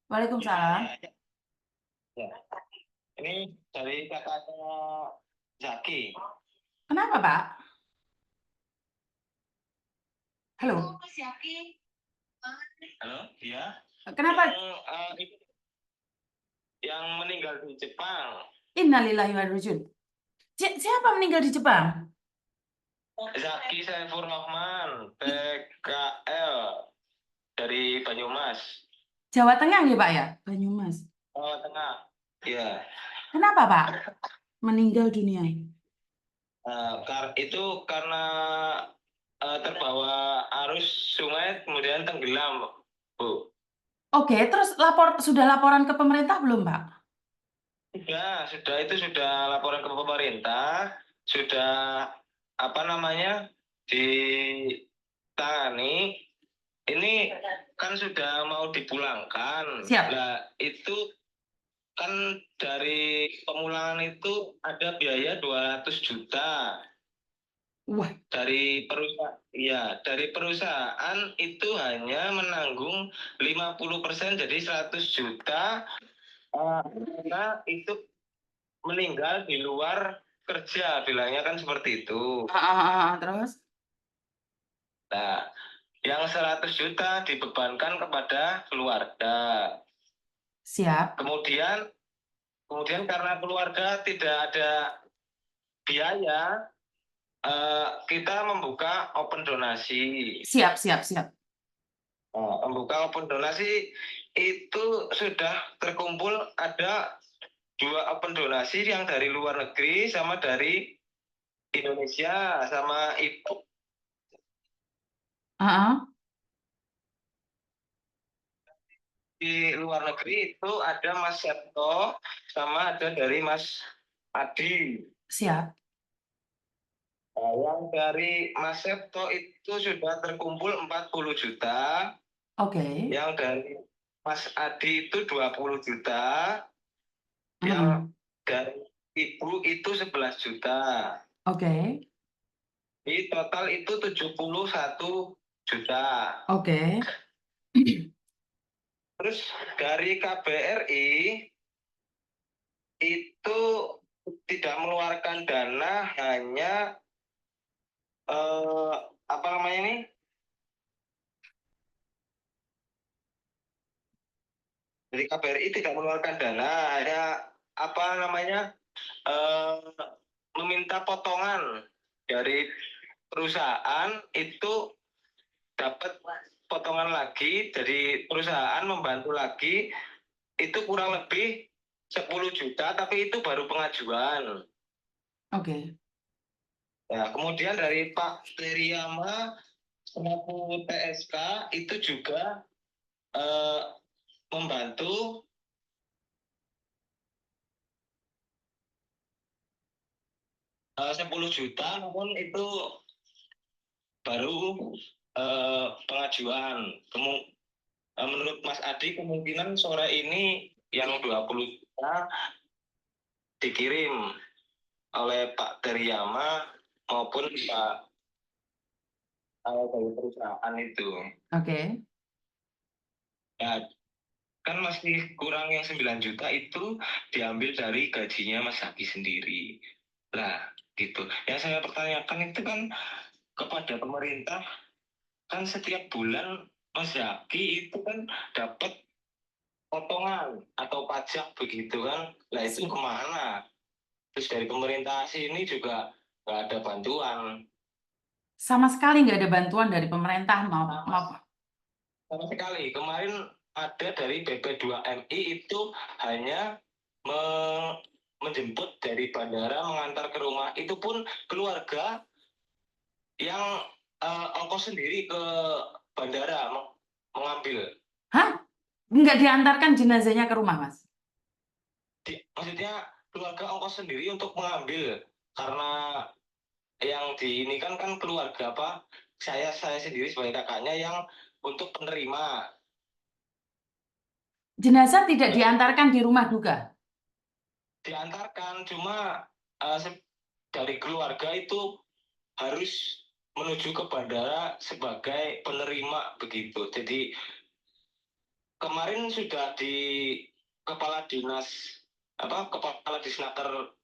Waalaikumsalam. Ya, ini dari kakaknya Zaki. Kenapa, Pak? Halo. Mas Zaki. Halo, iya. Kenapa? Yang meninggal di Jepang. Innalillahi wa inna ilaihi raji'un. Siapa meninggal di Jepang? Zaki Saifur Rahman, PKL dari Banyumas. Jawa Tengah ya, Pak ya? Banyumas. Jawa Tengah. Iya. Kenapa, Pak? Meninggal dunia. Itu karena terbawa arus sungai kemudian tenggelam, Bu. Oke, terus sudah laporan ke pemerintah belum, Pak? Sudah itu sudah laporan ke pemerintah, sudah apa namanya ditangani. Ini kan sudah mau dipulangkan. Siap. Nah, itu kan dari pemulangan itu ada biaya 200 juta. Wah, Dari perusahaan itu hanya menanggung 50%, jadi 100 juta karena itu meninggal di luar kerja, bilangnya kan seperti itu. terus? Nah, yang 100 juta dibebankan kepada keluarga. Siap. Kemudian karena keluarga tidak ada biaya, kita membuka open donasi. Siap. Membuka open donasi itu sudah terkumpul ada 2 open donasi, yang dari luar negeri sama dari Indonesia, sama itu di luar negeri itu ada Mas Septo sama ada dari Mas Adi. Siap. Yang dari Mas Septo itu sudah terkumpul 40 juta. Oke. Yang dari Mas Adi itu 20 juta. Yang dari Ibu itu 11 juta. Oke. Di total itu 71 juta. Oke. Terus dari KBRI itu tidak mengeluarkan dana, hanya apa namanya ini? Dari KBRI tidak mengeluarkan dana, hanya apa namanya? Meminta potongan dari perusahaan, itu dapat potongan lagi, jadi perusahaan membantu lagi, itu kurang lebih 10 juta, tapi itu baru pengajuan. Oke. Nah, kemudian dari Pak Teriyama selaku TSK itu juga membantu 10 juta, namun itu baru pengajuan. Menurut Mas Adi, kemungkinan sore ini yang 20 juta dikirim oleh Pak Teriyama maupun Pak dari perusahaan itu. Oke. Ya, kan masih kurang yang 9 juta, itu diambil dari gajinya Mas Zaki sendiri. Nah, gitu. Yang saya pertanyakan itu kan kepada pemerintah, kan setiap bulan Mas Zaki itu kan dapat potongan atau pajak begitu kan. Nah, itu kemana? Terus dari pemerintah sini juga nggak ada bantuan. Sama sekali nggak ada bantuan dari pemerintah maaf. Sama sekali. Kemarin ada dari BP2MI itu hanya menjemput dari bandara, mengantar ke rumah. Itu pun keluarga yang ongkos sendiri ke bandara mengambil. Hah? Nggak diantarkan jenazahnya ke rumah, Mas? Maksudnya keluarga ongkos sendiri untuk mengambil, karena yang di ini kan keluarga apa? Saya sendiri sebagai kakaknya yang untuk penerima. Jenazah tidak diantarkan di rumah duka? Diantarkan, cuma dari keluarga itu harus menuju ke bandara sebagai penerima begitu. Jadi kemarin sudah di kepala dinas kepala disnaker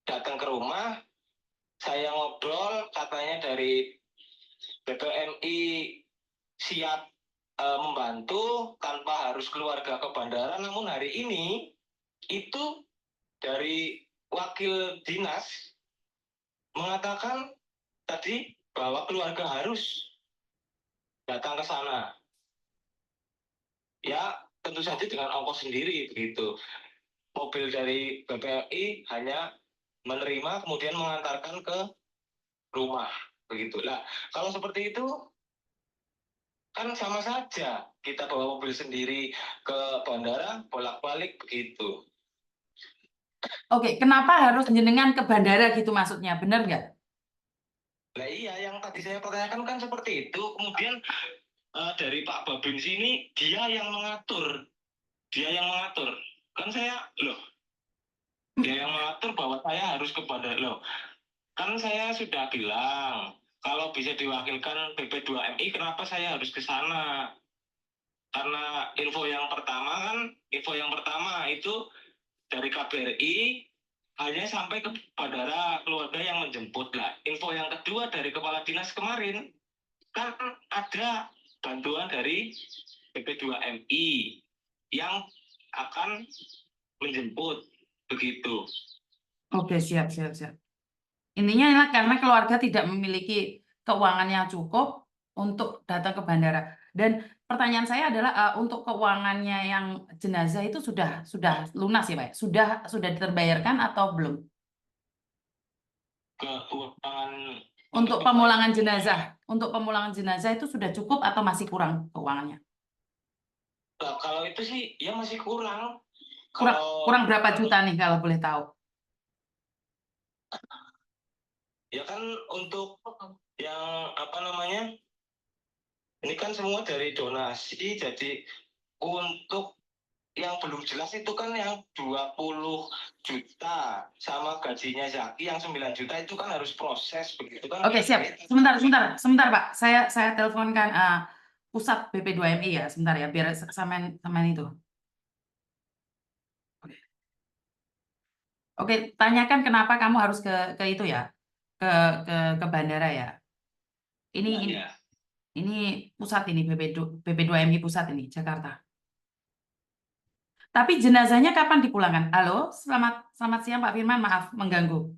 datang ke rumah, saya ngobrol, katanya dari BPMI siap membantu tanpa harus keluarga ke bandara. Namun hari ini itu dari wakil dinas mengatakan tadi bahwa keluarga harus datang ke sana. Ya, tentu saja dengan ongkos sendiri begitu. Mobil dari BPMI hanya menerima kemudian mengantarkan ke rumah begitulah. Kalau seperti itu kan sama saja kita bawa mobil sendiri ke bandara bolak-balik begitu. Oke, kenapa harus jenengan ke bandara gitu maksudnya? Benar nggak? Nah iya, yang tadi saya pertanyakan kan seperti itu. Kemudian dari Pak Babin sini dia yang mengatur, kan saya dia yang mengatur bahwa saya harus ke bandara loh. Kan saya sudah bilang kalau bisa diwakilkan BP2MI kenapa saya harus ke sana? Karena info yang pertama itu dari KBRI hanya sampai ke bandara keluarga yang menjemput lah. Info yang kedua dari kepala dinas kemarin kan ada bantuan dari BP2MI yang akan menjemput begitu. Oke, siap, siap, siap. Intinya adalah karena keluarga tidak memiliki keuangan yang cukup untuk datang ke bandara. Dan pertanyaan saya adalah untuk keuangannya yang jenazah itu sudah lunas ya, Pak? Sudah terbayarkan atau belum? Keuangan Untuk pemulangan jenazah itu sudah cukup atau masih kurang keuangannya? kalau itu sih ya masih kurang. Kurang berapa juta nih kalau boleh tahu? Ya kan untuk yang ini kan semua dari donasi, jadi untuk yang belum jelas itu kan yang 20 juta sama gajinya Zaki yang 9 juta itu kan harus proses begitu kan. Oke, siap. Sebentar, Pak. Saya teleponkan pusat BP2MI ya, sebentar ya, biar samain itu. Oke, tanyakan kenapa kamu harus ke itu ya, ke ke bandara ya. Ini pusat ini BP2MI pusat ini Jakarta. Tapi jenazahnya kapan dipulangkan? Halo, selamat siang Pak Firman, maaf mengganggu.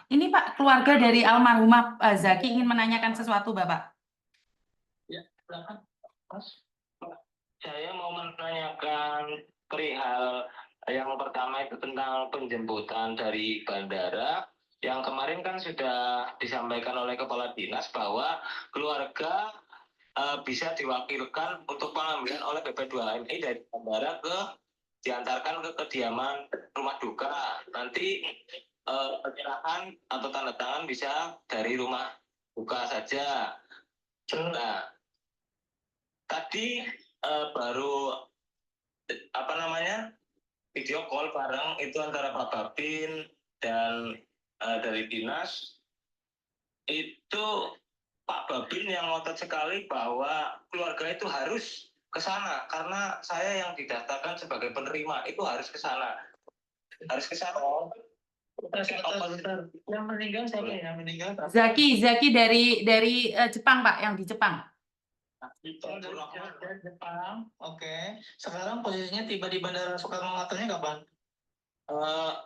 Ini Pak, keluarga dari almarhumah Zaki ingin menanyakan sesuatu, Bapak. Ya, silakan, Mas. Saya mau menanyakan perihal yang pertama itu tentang penjemputan dari bandara. Yang kemarin kan sudah disampaikan oleh kepala dinas bahwa keluarga bisa diwakilkan untuk pengambilan oleh BP2MI dari bandara diantarkan ke kediaman rumah duka. Nanti penyerahan atau tanda tangan bisa dari rumah duka saja. Nah, tadi baru video call bareng itu antara Pak Babin dan dari dinas. Itu Pak Babin yang ngotot sekali bahwa keluarga itu harus ke sana karena saya yang didaftarkan sebagai penerima itu harus ke sana. Yang meninggal siapa ya? Yang meninggal Zaki dari Jepang, Pak, yang di Jepang. dari Jepang. Oke. Sekarang posisinya tiba di Bandara Soekarno-Hattanya kapan?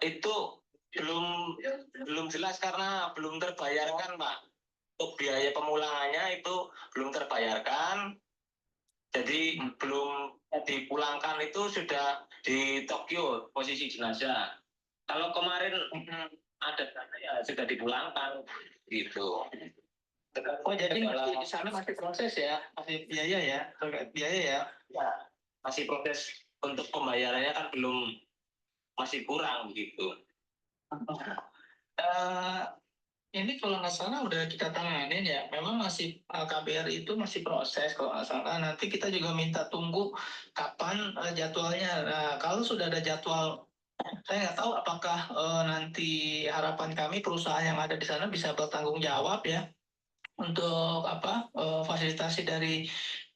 Itu belum jelas karena belum terbayarkan, Pak. Untuk biaya pemulangannya itu belum terbayarkan. Jadi belum dipulangkan, itu sudah di Tokyo posisi jenazah. Kalau kemarin ada dana ya sudah dipulangkan gitu. Oh jadi masih di sana masih proses ya, masih biaya ya, terkait biaya ya? Ya, masih proses untuk pembayarannya kan masih kurang gitu. Ini kalau nggak salah udah kita tanganin ya, memang masih KBRI itu masih proses kalau nggak salah. Nanti kita juga minta tunggu kapan jadwalnya. Nah, kalau sudah ada jadwal, saya nggak tahu apakah nanti harapan kami perusahaan yang ada di sana bisa bertanggung jawab ya untuk fasilitasi dari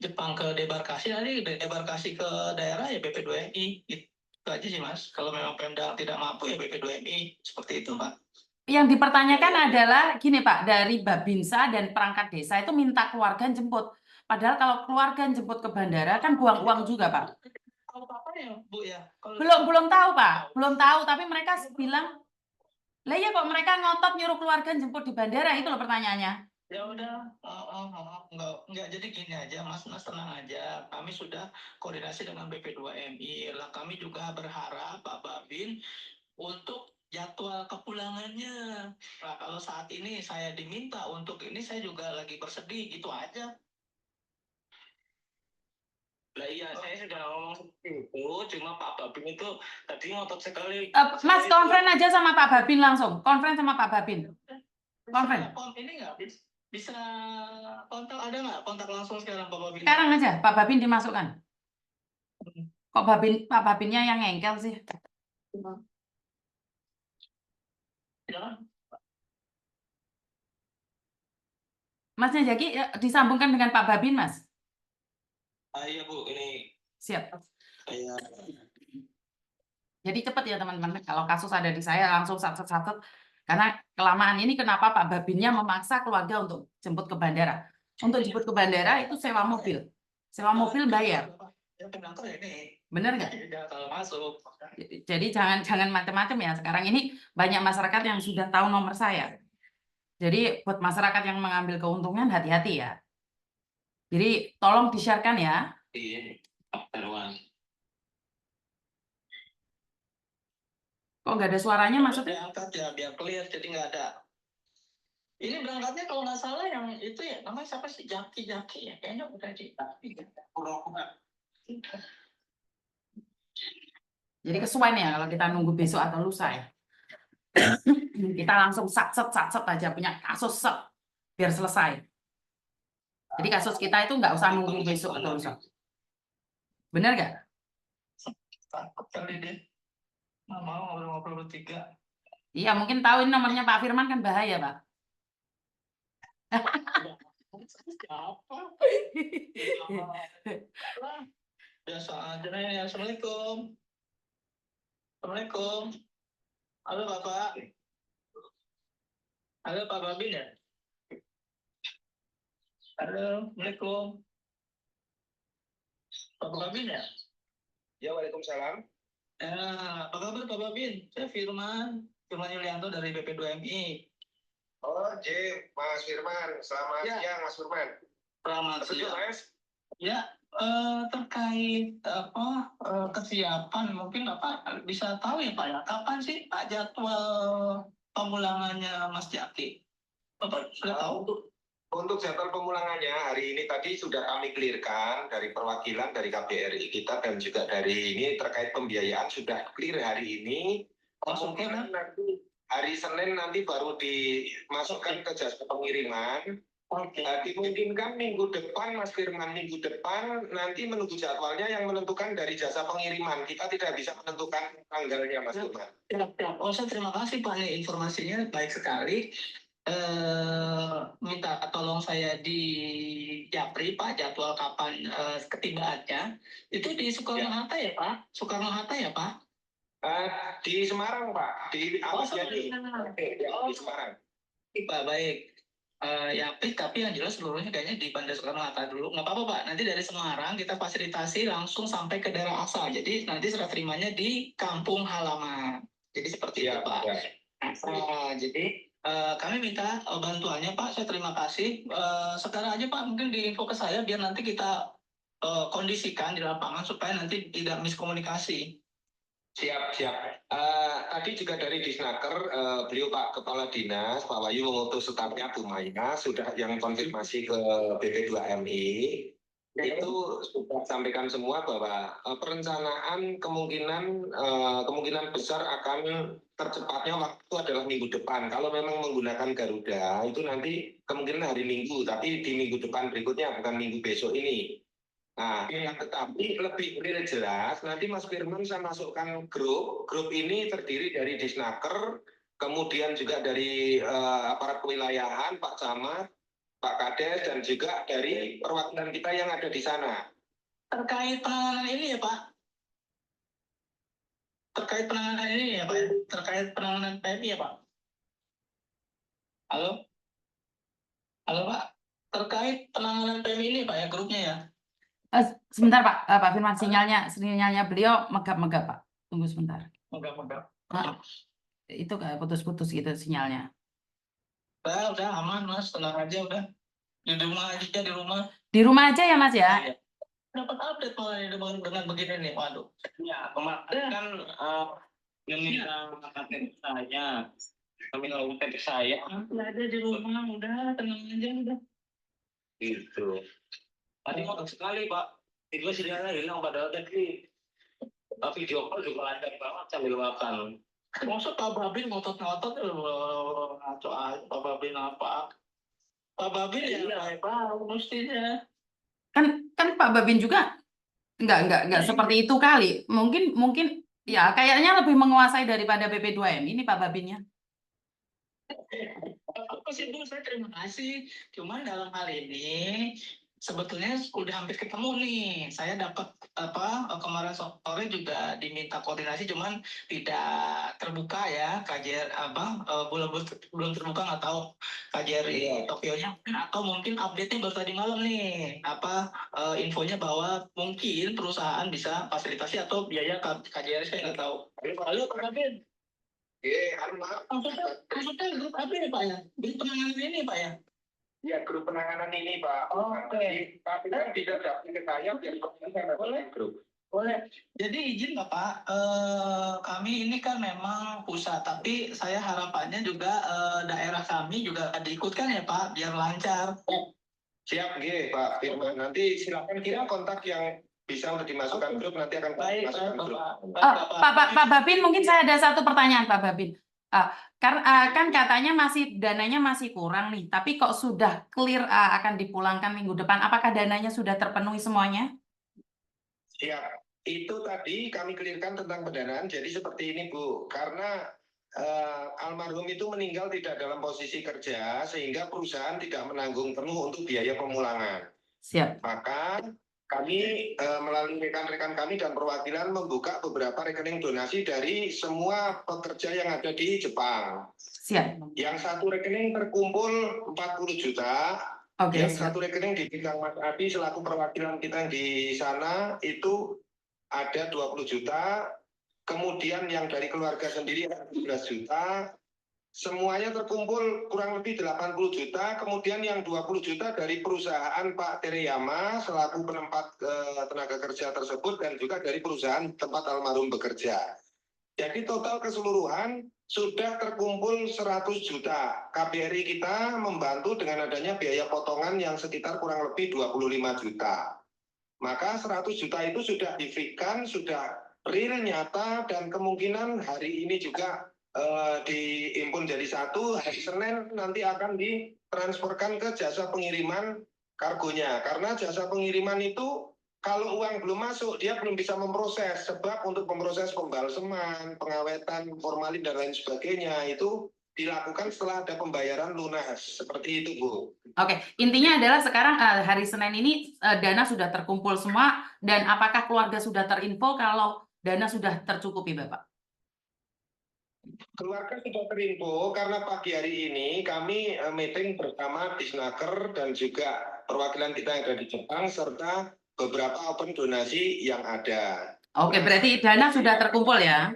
Jepang ke debarkasi, nanti debarkasi ke daerah ya BP2MI. Itu aja sih Mas. Kalau memang Pemda tidak mampu ya BP2MI. Seperti itu Pak. Yang dipertanyakan adalah gini Pak, dari Babinsa dan perangkat desa itu minta keluarga jemput. Padahal kalau keluarga jemput ke bandara kan buang uang juga Pak. Tahu apa ya Bu ya? Belum tahu Pak, belum tahu. Tapi mereka bilang, lah ya kok mereka ngotot nyuruh keluarga jemput di bandara, itu loh pertanyaannya. Ya udah, enggak, jadi gini aja Mas tenang aja. Kami sudah koordinasi dengan BP2MI. Lah kami juga berharap Pak Babin untuk jadwal kepulangannya. Nah, kalau saat ini saya diminta untuk ini, saya juga lagi bersedih, gitu aja. Lah iya, saya sudah ngomong seperti itu, cuma Pak Babin itu tadi ngotot sekali. Mas, konfren aja sama Pak Babin langsung. Konfren sama Pak Babin. Konfren. Ini nggak bisa kontak, ada nggak kontak langsung sekarang Pak Babin? Sekarang aja Pak Babin dimasukkan. Kok Pak Babinnya yang ngengkel sih? Ya. Masnya Jaki disambungkan dengan Pak Babin, Mas. Iya Bu, ini Siap. saya Jadi cepat ya teman-teman. Kalau kasus ada di saya langsung satu-satu. Karena kelamaan ini kenapa Pak Babinnya memaksa keluarga untuk jemput ke bandara. Untuk jemput ke bandara itu sewa mobil. Sewa mobil bayar. Bener nggak? Masuk. Jadi jangan macam-macam ya. Sekarang ini banyak masyarakat yang sudah tahu nomor saya. Jadi buat masyarakat yang mengambil keuntungan hati-hati ya. Jadi tolong di-share-kan ya. iya, Perwan. Kok nggak ada suaranya maksudnya? Diangkat ya biar clear, jadi nggak ada. Ini berangkatnya kalau nggak salah yang itu ya namanya siapa sih, Jaki ya kayaknya udah di Jadi kesuwen ya kalau kita nunggu besok atau lusa ya. Kita langsung satset aja punya kasus set biar selesai. Jadi kasus kita itu nggak usah nunggu besok atau lusa. Bener nggak? takut kali deh. Nggak mau ngobrol bertiga. Iya mungkin tahu ini nomornya Pak Firman kan bahaya Pak. Siapa? Biasa aja nih. Assalamualaikum. Assalamualaikum. Halo Bapak. Halo Pak Babin ya? Halo, Assalamualaikum. Pak Babin ya? Ya, Waalaikumsalam. Apa kabar Pak Babin? Saya Firman Yulianto dari BP2MI. Oh, Mas Firman. Selamat Ya. siang, Mas Firman. Selamat Betul, siang. Mas? Ya, terkait kesiapan, mungkin Bapak bisa tahu ya Pak ya, kapan sih Pak jadwal pemulangannya Mas Jaki? Bapak sudah tahu? Untuk jadwal pemulangannya hari ini tadi sudah kami clearkan dari perwakilan dari KBRI kita dan juga dari ini terkait pembiayaan sudah clear hari ini. Kemungkinan nanti hari Senin nanti baru dimasukkan ke jasa pengiriman. Dimungkinkan minggu depan Mas Firman, minggu depan nanti menunggu jadwalnya yang menentukan dari jasa pengiriman. Kita tidak bisa menentukan tanggalnya Mas Firman. Oh, saya terima kasih Pak, nih informasinya baik sekali. Minta tolong saya di Japri Pak jadwal kapan ketibaannya. Itu di Soekarno-Hatta ya Pak? Soekarno-Hatta ya Pak? Di Semarang Pak, di Awas Jadi. Di Semarang. Pak baik. Ya tapi yang jelas seluruhnya kayaknya di Bandara Soekarno-Hatta dulu. Nggak apa-apa Pak, nanti dari Semarang kita fasilitasi langsung sampai ke daerah asal. Jadi nanti serah terimanya di kampung halaman. Jadi seperti itu Pak. Jadi kami minta bantuannya Pak, saya terima kasih. Sekarang aja Pak mungkin diinfo ke saya biar nanti kita kondisikan di lapangan supaya nanti tidak miskomunikasi. Siap. Tadi juga dari Disnaker, beliau Pak Kepala Dinas, Pak Wahyu mengutus stafnya Bu Maya, sudah yang konfirmasi ke BP2MI. Itu sudah sampaikan semua bahwa perencanaan kemungkinan besar akan tercepatnya waktu adalah minggu depan. Kalau memang menggunakan Garuda itu nanti kemungkinan hari Minggu, tapi di minggu depan berikutnya bukan minggu besok ini. Nah, tetapi lebih real jelas nanti Mas Firman saya masukkan grup ini terdiri dari Disnaker, kemudian juga dari aparat kewilayahan, Pak Camat, Pak Kades dan juga dari perwakilan kita yang ada di sana. Terkait penanganan ini ya Pak. Terkait penanganan ini ya Pak. Terkait penanganan PMI ya Pak. Halo? Halo Pak. Terkait penanganan PMI ini Pak ya grupnya ya. Sebentar Pak Firman, sinyalnya beliau megap-megap Pak. Tunggu sebentar. Enggak. Nah, itu kayak putus-putus gitu sinyalnya. Udah aman Mas, tenang aja udah. Di rumah aja di rumah. Di rumah aja ya Mas ya? Iya. Dapat update malah ini dengan begini nih, waduh. Ya, kemarin kan meminta KTP saya, meminta UTP saya. Ada di rumah, udah tenang aja udah. Gitu. Tadi ngotot sekali Pak. Tiba sinyalnya hilang padahal tadi video call juga lancar banget sambil makan. Masa Pak Babin ngotot-ngotot ngaco aja Pak Babin apa? Pak Babin ya Pak mestinya. Kan Pak Babin juga nggak seperti itu kali. Mungkin ya kayaknya lebih menguasai daripada BP2M ini Pak Babinnya. Apa sih Bu, saya terima kasih. Cuman dalam hal ini sebetulnya udah hampir ketemu nih. Saya dapat kemarin sore juga diminta koordinasi, cuman tidak terbuka ya KJR belum terbuka, nggak tahu KJRI Tokyo-nya atau mungkin update-nya baru tadi malam nih. Infonya bahwa mungkin perusahaan bisa fasilitasi atau biaya KJRI saya nggak tahu. Halo Pak Kabin. Maksudnya grup apa ya Pak ya? Grup penanganan ini Pak ya? Ya, grup penanganan ini Pak. Oke. Tapi kan tidak dapat ke saya Boleh. grup. Boleh. Jadi izin nggak Pak? Kami ini kan memang pusat, tapi saya harapannya juga daerah kami juga diikutkan ya Pak, biar lancar. Siap, Pak Firman. Nanti silakan kira kontak yang bisa untuk dimasukkan grup, nanti akan Baik, dimasukkan grup. Pak Babin, mungkin saya ada satu pertanyaan Pak Babin. Kan katanya dananya masih kurang nih, tapi kok sudah clear akan dipulangkan minggu depan? Apakah dananya sudah terpenuhi semuanya? Siap. Itu tadi kami clearkan tentang pendanaan. Jadi seperti ini Bu, karena almarhum itu meninggal tidak dalam posisi kerja, sehingga perusahaan tidak menanggung penuh untuk biaya pemulangan. Siap. Maka kami melalui rekan-rekan kami dan perwakilan membuka beberapa rekening donasi dari semua pekerja yang ada di Jepang. Siap. Yang satu rekening terkumpul 40 juta. Oke, yang siap. satu rekening dipegang Mas Adi selaku perwakilan kita yang di sana itu ada 20 juta. Kemudian yang dari keluarga sendiri ada 17 juta. Semuanya terkumpul kurang lebih 80 juta, kemudian yang 20 juta dari perusahaan Pak Tereyama selaku penempat tenaga kerja tersebut dan juga dari perusahaan tempat almarhum bekerja. Jadi total keseluruhan sudah terkumpul 100 juta. KBRI kita membantu dengan adanya biaya potongan yang sekitar kurang lebih 25 juta. Maka 100 juta itu sudah di-fix-kan, sudah real nyata dan kemungkinan hari ini juga diimpun jadi satu, hari Senin nanti akan ditransferkan ke jasa pengiriman kargonya. Karena jasa pengiriman itu kalau uang belum masuk, dia belum bisa memproses. Sebab untuk memproses pembalseman, pengawetan, formalin, dan lain sebagainya itu dilakukan setelah ada pembayaran lunas. Seperti itu, Bu. Oke, intinya adalah sekarang hari Senin ini dana sudah terkumpul semua, dan apakah keluarga sudah terinfo kalau dana sudah tercukupi, Bapak? Keluarga sudah terinfo karena pagi hari ini kami meeting bersama Disnaker dan juga perwakilan kita yang ada di Jepang serta beberapa open donasi yang ada. Oke, berarti dana sudah terkumpul ya?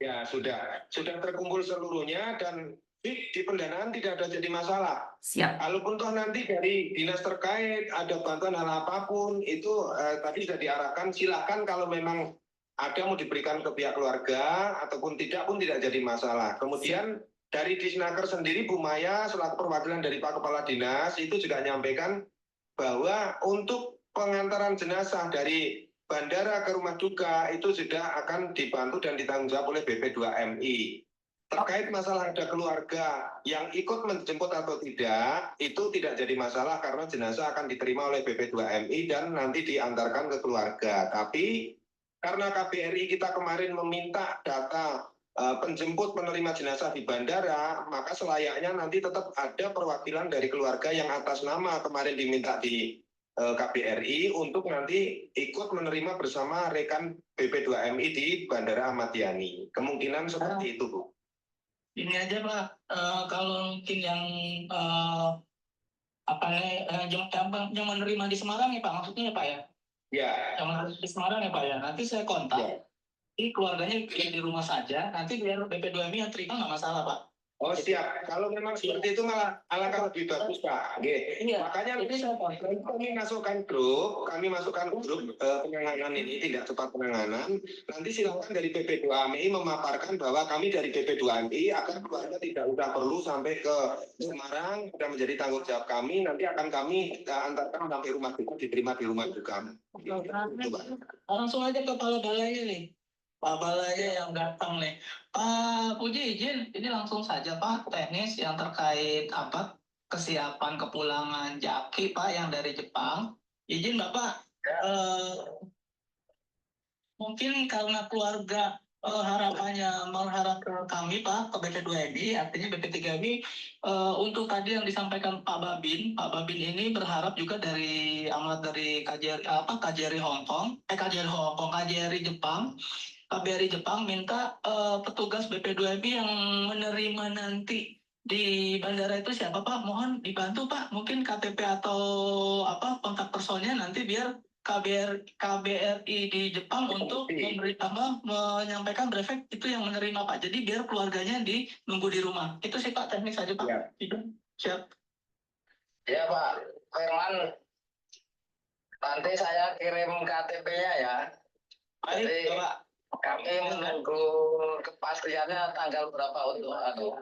Ya, sudah terkumpul seluruhnya dan di pendanaan tidak ada jadi masalah. Siap. Kalaupun toh nanti dari dinas terkait ada bantuan hal apapun itu tadi sudah diarahkan, silakan kalau memang ada mau diberikan ke pihak keluarga ataupun tidak pun tidak jadi masalah. Kemudian dari Disnaker sendiri Bu Maya selaku perwakilan dari Pak Kepala Dinas itu juga menyampaikan bahwa untuk pengantaran jenazah dari bandara ke rumah duka itu sudah akan dibantu dan ditanggung jawab oleh BP2MI. Terkait masalah ada keluarga yang ikut menjemput atau tidak, itu tidak jadi masalah karena jenazah akan diterima oleh BP2MI dan nanti diantarkan ke keluarga. Tapi karena KBRI kita kemarin meminta data penjemput penerima jenazah di bandara, maka selayaknya nanti tetap ada perwakilan dari keluarga yang atas nama kemarin diminta di KBRI untuk nanti ikut menerima bersama rekan BP2MI di Bandara Ahmad Yani. Kemungkinan seperti itu, Bu. Ini aja Pak, kalau mungkin yang yang menerima di Semarang ya Pak, maksudnya ya Pak ya? Ya. Yang menerima di Semarang ya Pak ya, nanti saya kontak. Ya. Ini keluarganya di rumah saja, nanti biar BP2MI yang terima nggak masalah Pak. Oh siap, kalau memang seperti itu malah alangkah lebih bagus Pak. Iya. Makanya kami masukkan grup penanganan ini, tindak cepat penanganan. Nanti silakan dari BP2MI memaparkan bahwa kami dari BP2MI agar keluarga tidak usah perlu sampai ke Semarang, sudah menjadi tanggung jawab kami. Nanti akan kami antarkan sampai rumah duka, diterima di rumah duka. Langsung aja ke kepala balainya nih. Pak Balainya yang datang nih. Pak Puji izin, ini langsung saja Pak, teknis yang terkait kesiapan kepulangan Jaki Pak yang dari Jepang. Izin Bapak, mungkin karena keluarga harapannya mengharap ke kami Pak, ke BP2MI, artinya BP3MI, untuk tadi yang disampaikan Pak Babin ini berharap juga dari KJRI Jepang, KBRI Jepang minta petugas BP2MI yang menerima nanti di bandara itu siapa Pak? Mohon dibantu Pak. Mungkin KTP atau kontak personnya nanti biar KBRI di Jepang untuk menyampaikan briefing itu yang menerima Pak. Jadi biar keluarganya nunggu di rumah. Itu sih Pak, teknis aja Pak. Ya. Itu siap. Ya Pak Firman, nanti saya kirim KTP-nya ya. Baik Jadi, Pak. kami menunggu kepastiannya tanggal berapa untuk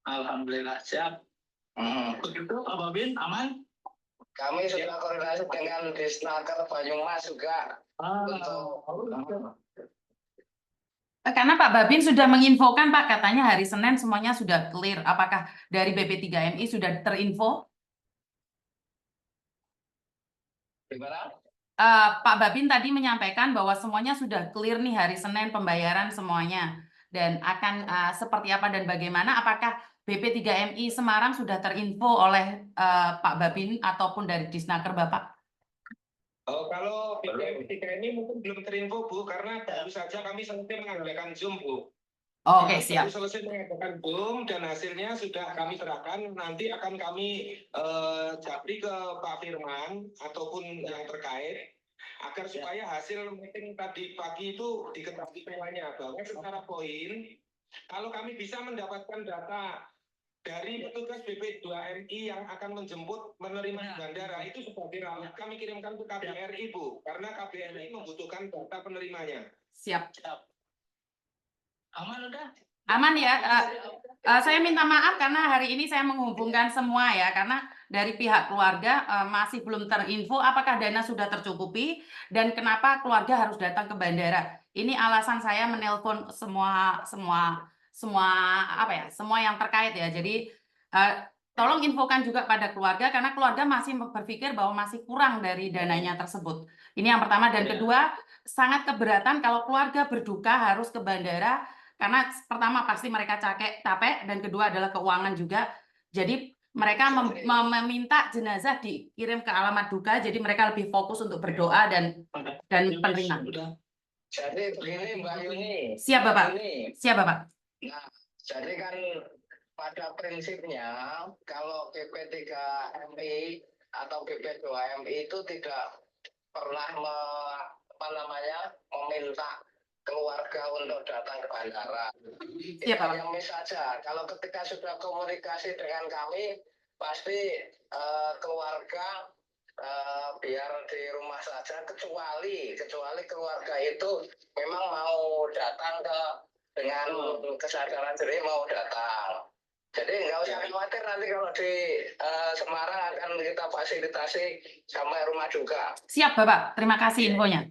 Alhamdulillah siap. Begitu Pak Babin, aman? Kami sudah koordinasi dengan Disnaker Banyumas juga untuk Karena Pak Babin sudah menginfokan Pak, katanya hari Senin semuanya sudah clear. Apakah dari BP3MI sudah terinfo? gimana? Pak Babin tadi menyampaikan bahwa semuanya sudah clear nih hari Senin pembayaran semuanya. Dan akan seperti apa dan bagaimana? Apakah BP3MI Semarang sudah terinfo oleh Pak Babin ataupun dari Disnaker Bapak? Oh, kalau BP3 ini mungkin belum terinfo Bu, karena baru saja kami selesai mengadakan Zoom Bu. Oke, siap. Baru selesai mengadakan Zoom dan hasilnya sudah kami serahkan. Nanti akan kami japri ke Pak Firman ataupun yang terkait agar supaya hasil meeting tadi pagi itu diketahui polanya, bahwa secara poin kalau kami bisa mendapatkan data dari petugas BP2MI yang akan menjemput menerima di bandara itu sudah viral. Kami kirimkan ke KBRI Bu, karena KBRI membutuhkan data penerimanya. Siap. Aman udah? Aman ya. Saya minta maaf karena hari ini saya menghubungkan semua ya, karena dari pihak keluarga masih belum terinfo apakah dana sudah tercukupi dan kenapa keluarga harus datang ke bandara. Ini alasan saya menelpon semua yang terkait ya. Jadi tolong infokan juga pada keluarga karena keluarga masih berpikir bahwa masih kurang dari dananya tersebut. Ini yang pertama, dan kedua sangat keberatan kalau keluarga berduka harus ke bandara karena pertama pasti mereka capek, dan kedua adalah keuangan juga. Jadi mereka meminta jenazah dikirim ke alamat duka, jadi mereka lebih fokus untuk berdoa dan penerima. Jadi begini Mbak Yuni. Siap Bapak. Siap Bapak. Nah, jadi kan pada prinsipnya kalau BP3MI atau BP2MI itu tidak pernah meminta keluarga untuk datang ke bandara. Siap, Pak. Yang saja, kalau ketika sudah komunikasi dengan kami, pasti keluarga biar di rumah saja, kecuali keluarga itu memang mau datang dengan kesadaran diri mau datang. Jadi nggak usah khawatir, nanti kalau di Semarang akan kita fasilitasi sampai rumah duka. Siap Bapak, terima kasih infonya.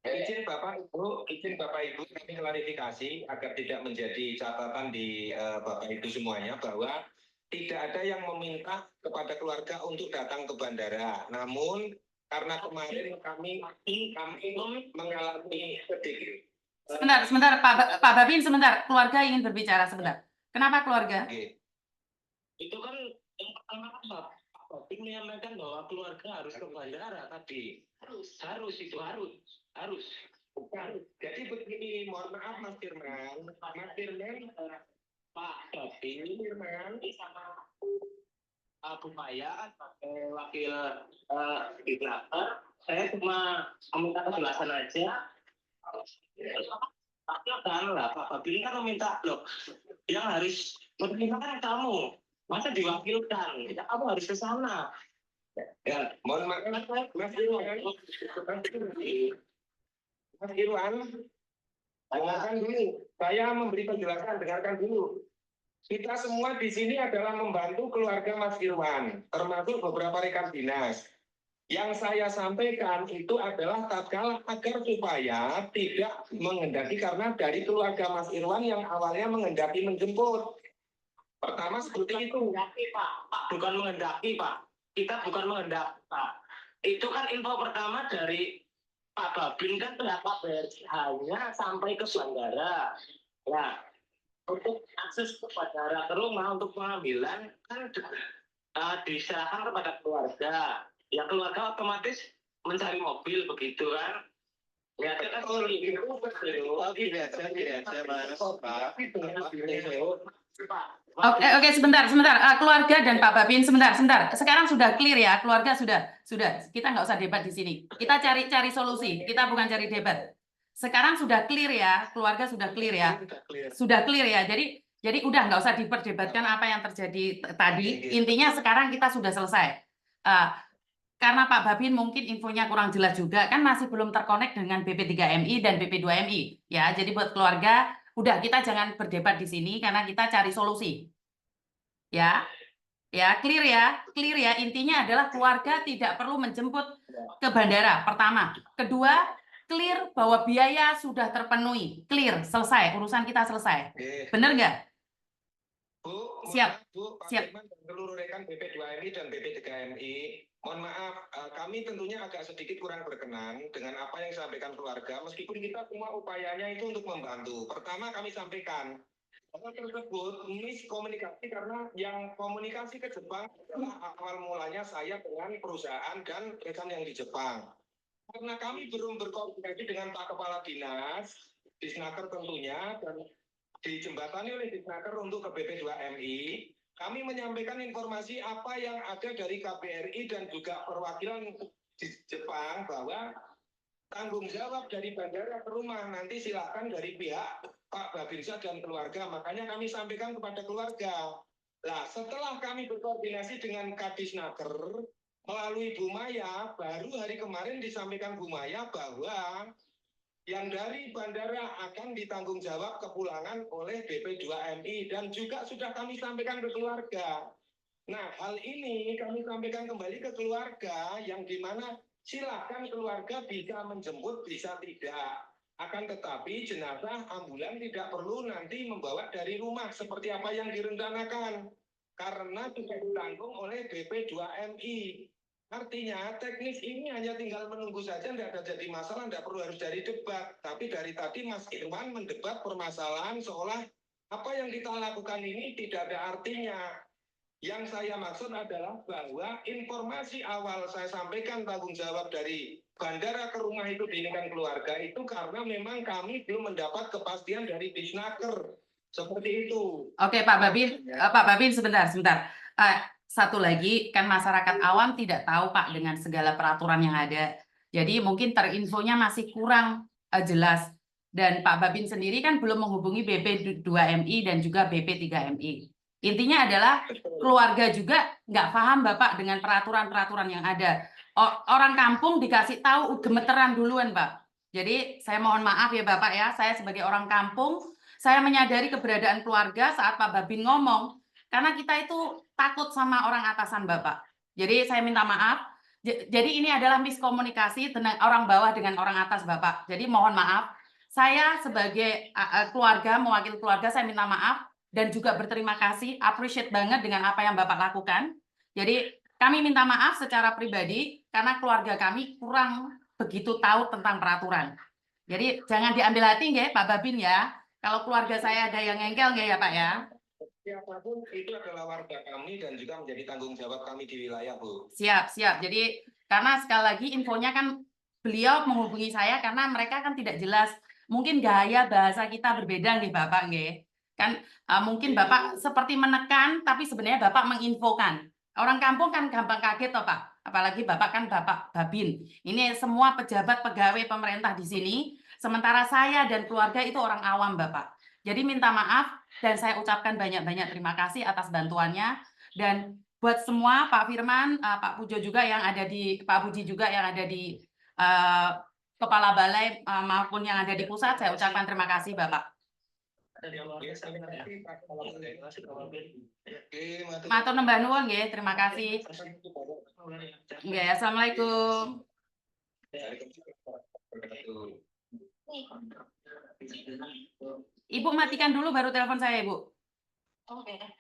Izin Bapak Ibu kami klarifikasi agar tidak menjadi catatan di Bapak Ibu semuanya bahwa tidak ada yang meminta kepada keluarga untuk datang ke bandara. Namun karena kemarin kami mengalami sedikit Sebentar, Pak Babin, sebentar. Keluarga ingin berbicara sebentar. Kenapa keluarga? Itu kan yang pertama kan Pak Babin menyampaikan bahwa keluarga harus ke bandara tadi. Harus. Bukan. Jadi begini, mohon maaf Mas Firman. Mas Firman, Pak Babin Firman, sama Bu Maya wakil Diknaker, saya cuma meminta kejelasan aja. Kan lah Pak Babin kan meminta loh, yang harus menerima kan kamu, masa diwakilkan, ya, kamu harus ke sana. ya, mohon maaf Mas Irwan. Mas Irwan, dengarkan dulu. Saya memberi penjelasan, dengarkan dulu. Kita semua di sini adalah membantu keluarga Mas Irwan, termasuk beberapa rekan dinas. Yang saya sampaikan itu adalah tatkala agar supaya tidak menghendaki, karena dari keluarga Mas Irwan yang awalnya menghendaki menjemput. Pertama seperti itu. Pak, bukan menghendaki Pak. Kita bukan menghendaki Pak. Itu kan info pertama dari Pak Babin kan berapa hanya sampai ke bandara. Nah, untuk akses ke bandara ke rumah untuk pengambilan kan diserahkan kepada keluarga. Ya keluarga otomatis mencari mobil begitu kan. Ya kan Itu Oke, sebentar. Keluarga dan Pak Babin, sebentar. Sekarang sudah clear ya, keluarga sudah. Kita nggak usah debat di sini. Kita cari solusi. Kita bukan cari debat. Sekarang sudah clear ya, keluarga sudah clear ya. Sudah clear ya. Jadi udah nggak usah diperdebatkan apa yang terjadi tadi. Intinya sekarang kita sudah selesai. Karena Pak Babin mungkin infonya kurang jelas juga, kan masih belum terkonek dengan BP3MI dan BP2MI. Ya, jadi buat keluarga, udah kita jangan berdebat di sini karena kita cari solusi. Ya, clear ya. Intinya adalah keluarga tidak perlu menjemput ke bandara. Pertama, kedua, clear bahwa biaya sudah terpenuhi. Clear, selesai. Urusan kita selesai. Bener nggak? Bu, Siap. Bu, Pak Siap. Firman dan seluruh rekan BP2MI dan BP3MI, mohon maaf, kami tentunya agak sedikit kurang berkenan dengan apa yang disampaikan keluarga, meskipun kita semua upayanya itu untuk membantu. Pertama kami sampaikan, hal tersebut miskomunikasi karena yang komunikasi ke Jepang adalah awal mulanya saya dengan perusahaan dan rekan yang di Jepang. Karena kami belum berkoordinasi dengan Pak Kepala Dinas, Disnaker tentunya, dan dijembatani oleh Disnaker untuk ke BP2MI, kami menyampaikan informasi apa yang ada dari KBRI dan juga perwakilan di Jepang bahwa tanggung jawab dari bandara ke rumah nanti silakan dari pihak Pak Babinsa dan keluarga. Makanya kami sampaikan kepada keluarga. Nah, setelah kami berkoordinasi dengan Kadisnaker melalui Bu Maya, baru hari kemarin disampaikan Bu Maya bahwa yang dari bandara akan ditanggung jawab kepulangan oleh BP2MI dan juga sudah kami sampaikan ke keluarga. Nah, hal ini kami sampaikan kembali ke keluarga yang dimana silakan keluarga bisa menjemput, bisa tidak. Akan tetapi jenazah ambulan tidak perlu nanti membawa dari rumah seperti apa yang direncanakan. Karena sudah ditanggung oleh BP2MI. Artinya teknis ini hanya tinggal menunggu saja, tidak ada jadi masalah, tidak perlu harus dari debat. Tapi dari tadi Mas Irwan mendebat permasalahan seolah apa yang kita lakukan ini tidak ada artinya. Yang saya maksud adalah bahwa informasi awal saya sampaikan tanggung jawab dari bandara ke rumah itu diinginkan keluarga itu karena memang kami belum mendapat kepastian dari Disnaker. Seperti itu. Oke, Pak Babin, sebentar. Satu lagi, kan masyarakat awam tidak tahu Pak dengan segala peraturan yang ada. Jadi mungkin terinfonya masih kurang jelas. Dan Pak Babin sendiri kan belum menghubungi BP2MI dan juga BP3MI. Intinya adalah keluarga juga nggak paham Bapak dengan peraturan-peraturan yang ada. Orang kampung dikasih tahu gemeteran duluan Pak. Jadi saya mohon maaf ya Bapak ya, saya sebagai orang kampung, saya menyadari keberadaan keluarga saat Pak Babin ngomong. Karena kita itu takut sama orang atasan Bapak. Jadi saya minta maaf. Jadi ini adalah miskomunikasi orang bawah dengan orang atas Bapak. Jadi mohon maaf. Saya sebagai keluarga, mewakili keluarga, saya minta maaf dan juga berterima kasih, appreciate banget dengan apa yang Bapak lakukan. Jadi kami minta maaf secara pribadi karena keluarga kami kurang begitu tahu tentang peraturan. Jadi jangan diambil hati nggih Pak Babin ya. Kalau keluarga saya ada yang ngengkel nggih ya Pak ya. Siapapun itu adalah warga kami dan juga menjadi tanggung jawab kami di wilayah, Bu. Siap, siap. Jadi karena sekali lagi infonya kan beliau menghubungi saya karena mereka kan tidak jelas. Mungkin gaya bahasa kita berbeda nih Bapak nggih. Kan mungkin Bapak seperti menekan tapi sebenarnya Bapak menginfokan. Orang kampung kan gampang kaget toh Pak. Apalagi Bapak kan Bapak Babin. Ini semua pejabat pegawai pemerintah di sini. Sementara saya dan keluarga itu orang awam Bapak. Jadi minta maaf dan saya ucapkan banyak-banyak terima kasih atas bantuannya. Dan buat semua Pak Firman, Pak Pujo juga yang ada di Pak Budi juga yang ada di kepala balai maupun yang ada di pusat, saya ucapkan terima kasih Bapak. Matur nembah nuwun nggih, terima kasih. Nggih, assalamualaikum. Ibu matikan dulu baru telepon saya Ibu.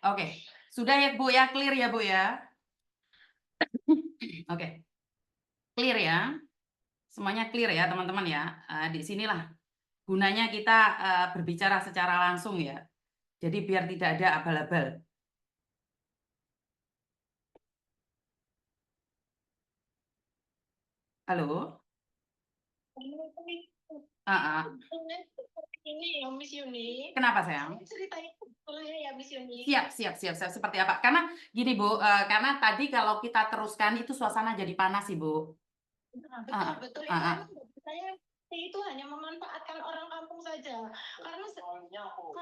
Oke. Sudah ya Bu ya, clear ya Bu ya. Oke. Clear ya. Semuanya clear ya teman-teman ya. Di sinilah gunanya kita berbicara secara langsung ya. Jadi biar tidak ada abal-abal. Halo? Ini ya Miss Yuni. Kenapa sayang? Ceritanya boleh ya Miss Yuni. Siap. Seperti apa? Karena gini Bu, karena tadi kalau kita teruskan itu suasana jadi panas Ibu. Betul. Itu saya itu hanya memanfaatkan orang kampung saja. Karena